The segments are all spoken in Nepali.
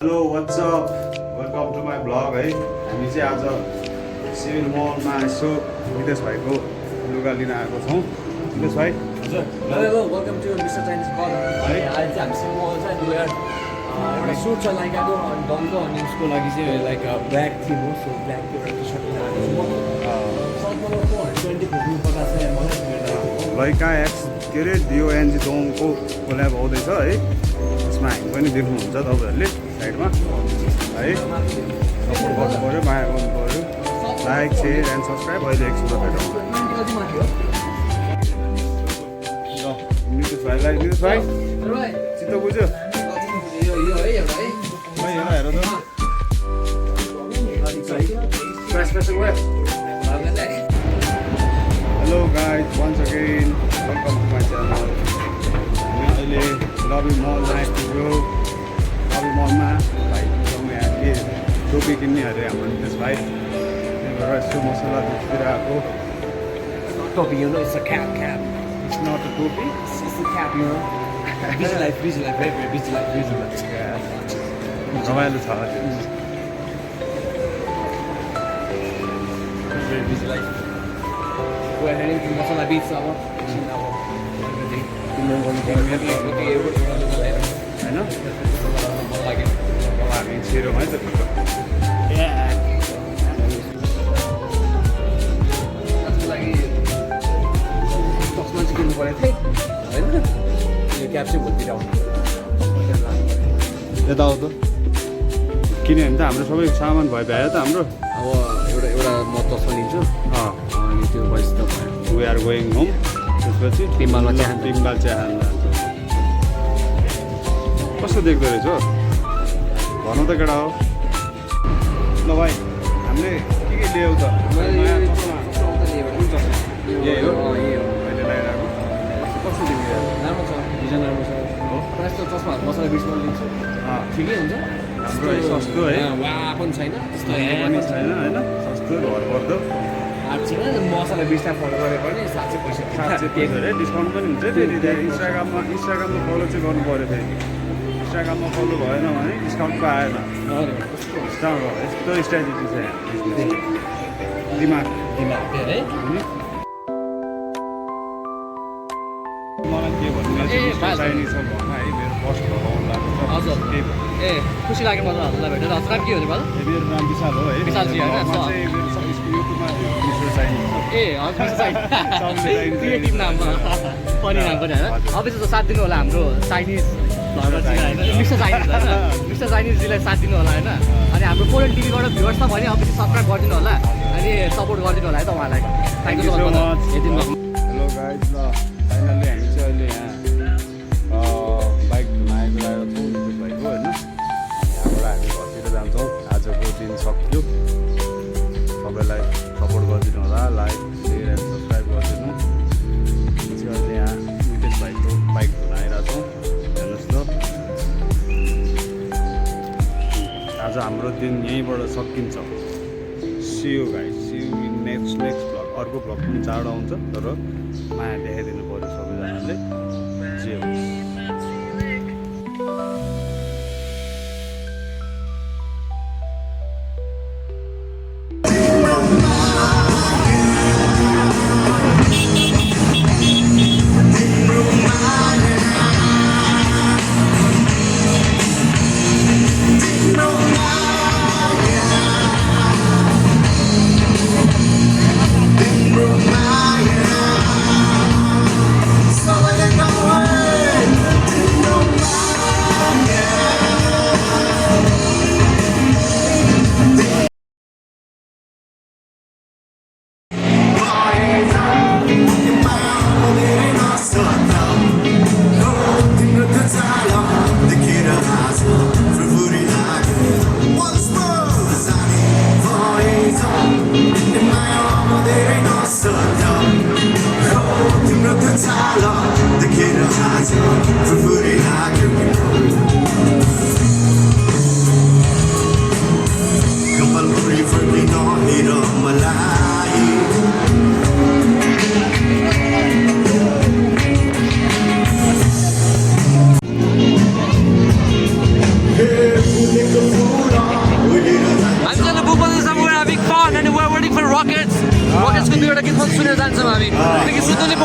Hello what's up welcome to my blog है हामी चाहिँ आज सिभिल मलमा यसो विदेश भाइको लुगा लिन आएको छौँ विदेश भाइ हजुर hello welcome to mister Chinese कल है आज चाहिँ हामी सिम्बल चाहिँ लुगा एउटा सुट छ लाइक आएको अनि डनको अनि उसको लागि चाहिँ लाइक ब्ल्याक थिम हो सो ब्ल्याक एउटा टी सर्ट लगाएको छु सर्ट नम्बर 420 खोज्नु पर्दा चाहिँ मलाई लैका एक्स के अरे डिओ एनजी दोङको कोल्याब आउँदैछ है त्यसमा हामी पनि देख्नुहुन्छ तपाईँहरूले साइडमा है सपोर्ट गर्नु पऱ्यो माया गर्नु पऱ्यो लाइक सेयर एन्ड सब्सक्राइब अहिले एकछिनमा भेटौँ ल नितेश भाइलाई नितेश भाइ चित्त बुझ्यो भाइ हेर त hello guys once again welcome to my channel हामी अहिले लबी मलमा आइपुग्यो लबी मलमा भाइसँग यहाँ के टोपी किन्ने अरे हाम्रो नितेश भाइ त्यही भएर यसो मसला दुधतिर आएको Topi, you know, it's a cap. It's not a टोपी It's a cap, you know. Busy life, very busy life. रमाइलो छ त्यो Very busy life. We're heading to Masala Beach now. होइन अब हामी छिरौँ है त किन्नु पऱ्यो थिएँ होइन यो क्याब चाहिँ भोलितिर आउनु यता आऊ त किन्यो भने त हाम्रो सबै सामान भ्यायो त हाम्रो अब एउटा म तस्मा लिन्छु अनि त्यो भएपछि त वी आर गोइङ होम त्यसपछि टिम्बालमा चिया टिम्बाल चिया खानु जान्छ कस्तो देख्दो रहेछ भनौँ त केटा हो ल भाइ हामीले के लियौ त कुन चस्मा यही हो अहिले लगाइरहेको कस्तो देखिरहेको राम्रो छ डिजाइन राम्रो छ हो प्राइस त चस्माहरू मसला बिचमा लिन्छु ठिकै हुन्छ हाम्रो सस्तो है वा पनि छैन त्यस्तो पनि छैन होइन सस्तो घर पर्दो आठ छैन मसला बिचमा फलो गरे पनि 700 पैसा 700 पैसा अरे डिस्काउन्ट पनि हुन्छ फेरि त्यहाँ इन्स्टाग्राममा फलो चाहिँ गर्नु पऱ्यो फेरि इन्स्टाग्राममा फलो भएन भने डिस्काउन्ट पाएन यस्तो स्ट्राटेजी छ यहाँ दिमाग है मलाई के भन्नु चाइनिज छ भन है मेरो फर्स्ट लगाउनु लाग्छ हजुर त्यही भयो ए खुसी लाग्यो मलाई हजुरलाई भेटेर हजुर नाम के हो नेपाल मेरो नाम विशाल हो है विशालजी होइन? घरमा चाहिँ मेरो युट्युबमा मिस्टर चाइनिज ए हजुर क्रिएटिभ नाम पनि नाम पनि होइन अब चाहिँ साथ दिनु होला हाम्रो चाइनिज मिस्टर चाइनिज होइन मिस्टर चाइनिजजीलाई साथ दिनु होला होइन अनि हाम्रो कोरियन टिभीबाट भ्युवर्स छ भने अब सब्सक्राइब गरिदिनु होला अनि सपोर्ट गरिदिनु होला है त उहाँलाई thank you so much hello guys ल फाइनल्ली हामी चाहिँ अहिले यहाँ बाइक धुन आएको छौँ नितेश भाइको होइन यहाँबाट हामी घरतिर जान्छौँ आजको दिन सक्यो सबैलाई सपोर्ट गरिदिनु होला लाइक सेयर एन्ड सब्सक्राइब गरिदिनु हामी चाहिँ अहिले यहाँ नितेश भाइको बाइक धुन आइरहेको छौँ हेर्नुहोस् त आज हाम्रो दिन यहीँबाट सकिन्छ see you guys see you in next blog अर्को ब्लग पनि चाँडो आउँछ तर माया देखाइदिनु पऱ्यो सबैजनाले जे होस् So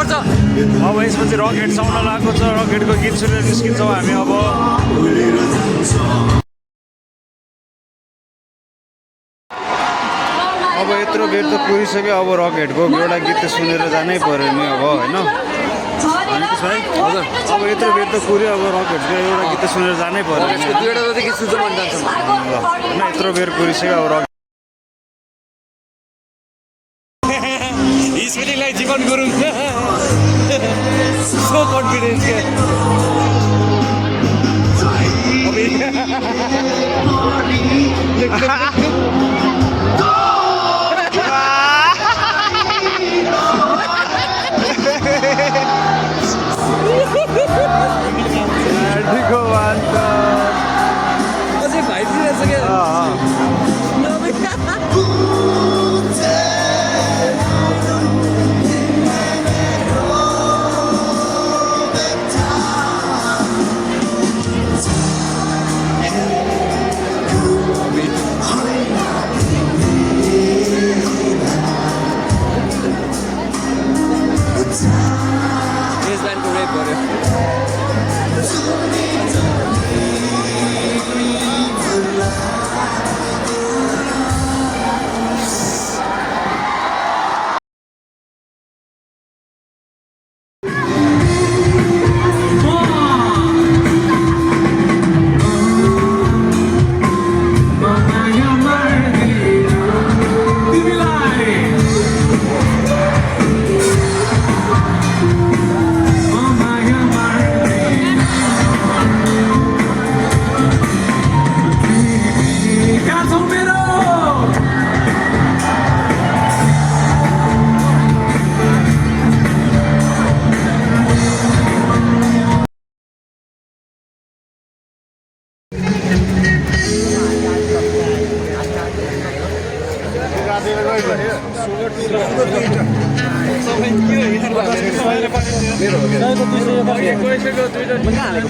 पर्छ। अब यसपछि रकेट साउन लागेको छ। रकेटको गीत सुनेर निस्किन्छौँ हामी अब। अब यत्रो बेर त पुगिसक्यो। अब रकेटको एउटा गीत त सुनेर जानै पर्यो नि अब होइन। भाइ हजुर अब यत्रो बेर त पुऱ्यो। अब रकेटको एउटा गीत त सुनेर जानै पर्यो नि। दुईवटा जति गीत सुन्छ भन्न जान्छ होइन यत्रो बेर पुगिसक्यो अब रकेट स्पेलिङलाई जीवन गुरुङ सो कन्फिडेन्स के अझै भाइदिरहेछ क्या बेसलाइनको रेप गर्यो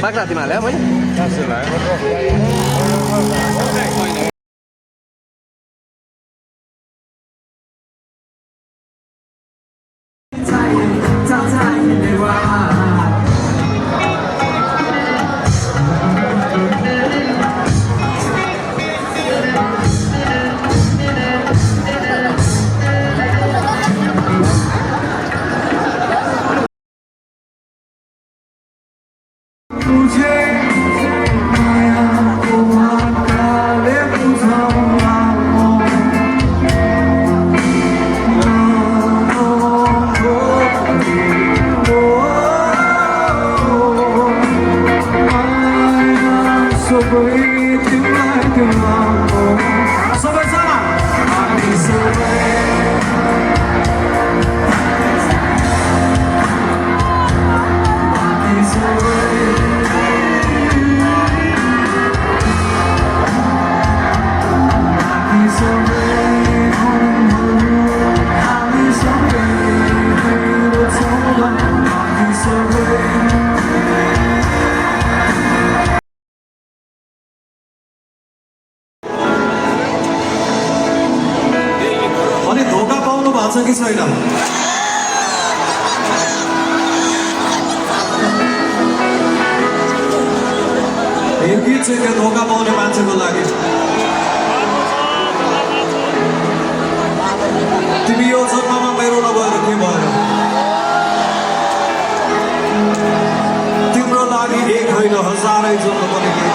बाग्रातीमा हाल्यो मैले कि छैन यो गीत चाहिँ त्यो धोका पाउने मान्छेको लागि तिमी यो जन्ममा मेरो नभएर के भएर तिम्रो लागि एक होइन हजारै जन्म पनि के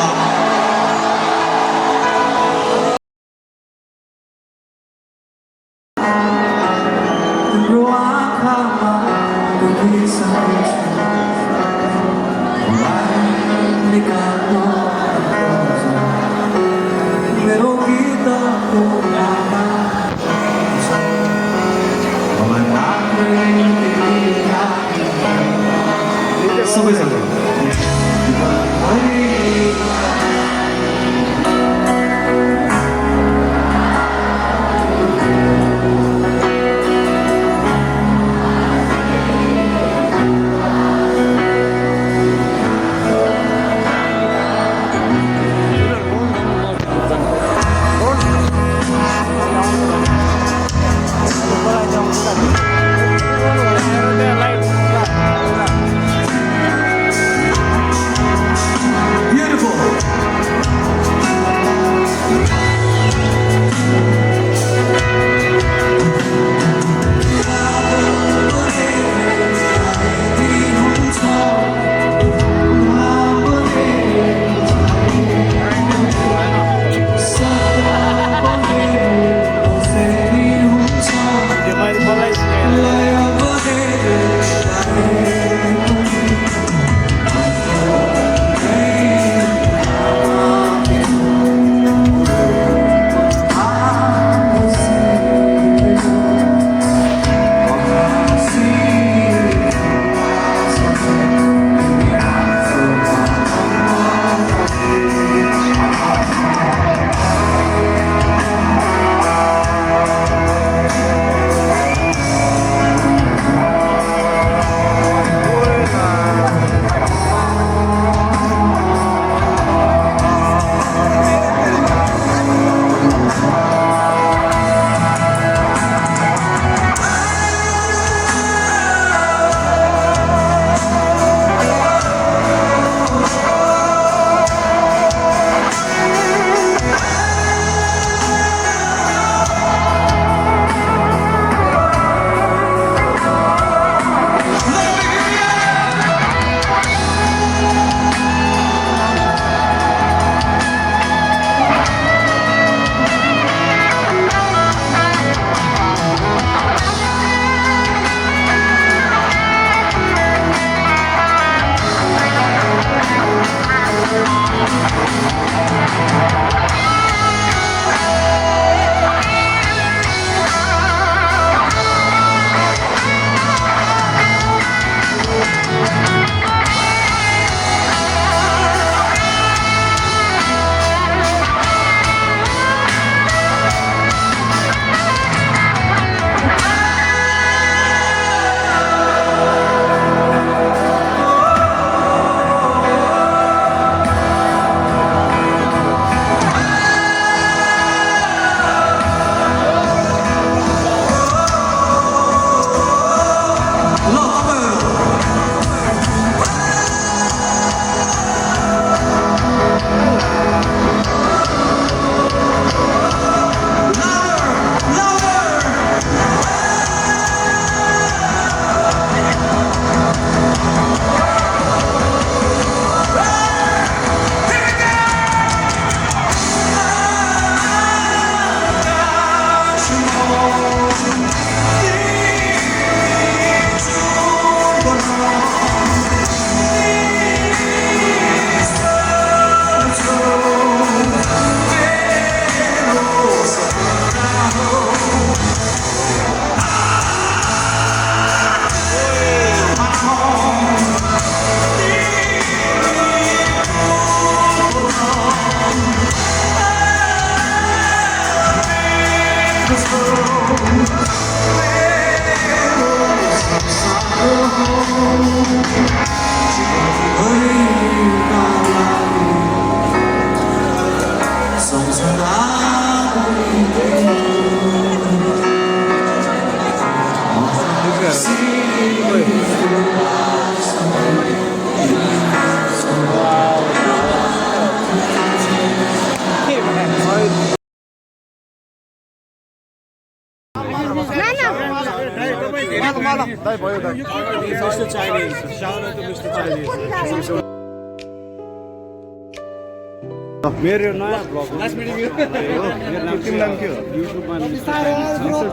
मेरो नयाँ ब्लग लास्ट मिटिङ यो मेरो नाम तिम्रो नाम के हो? युट्युबमा मिस्टर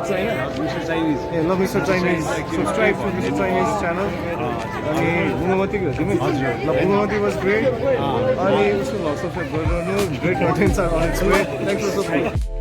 चाइनिज ए ल mister Chinese subscribe to mister Chinese channel अनि बुममतीको हो तिमी ल बुममती वाज ग्रेट अनि उसको भ्लग सब्सक्राइब गरिरहनु great contents are on its way thanks for support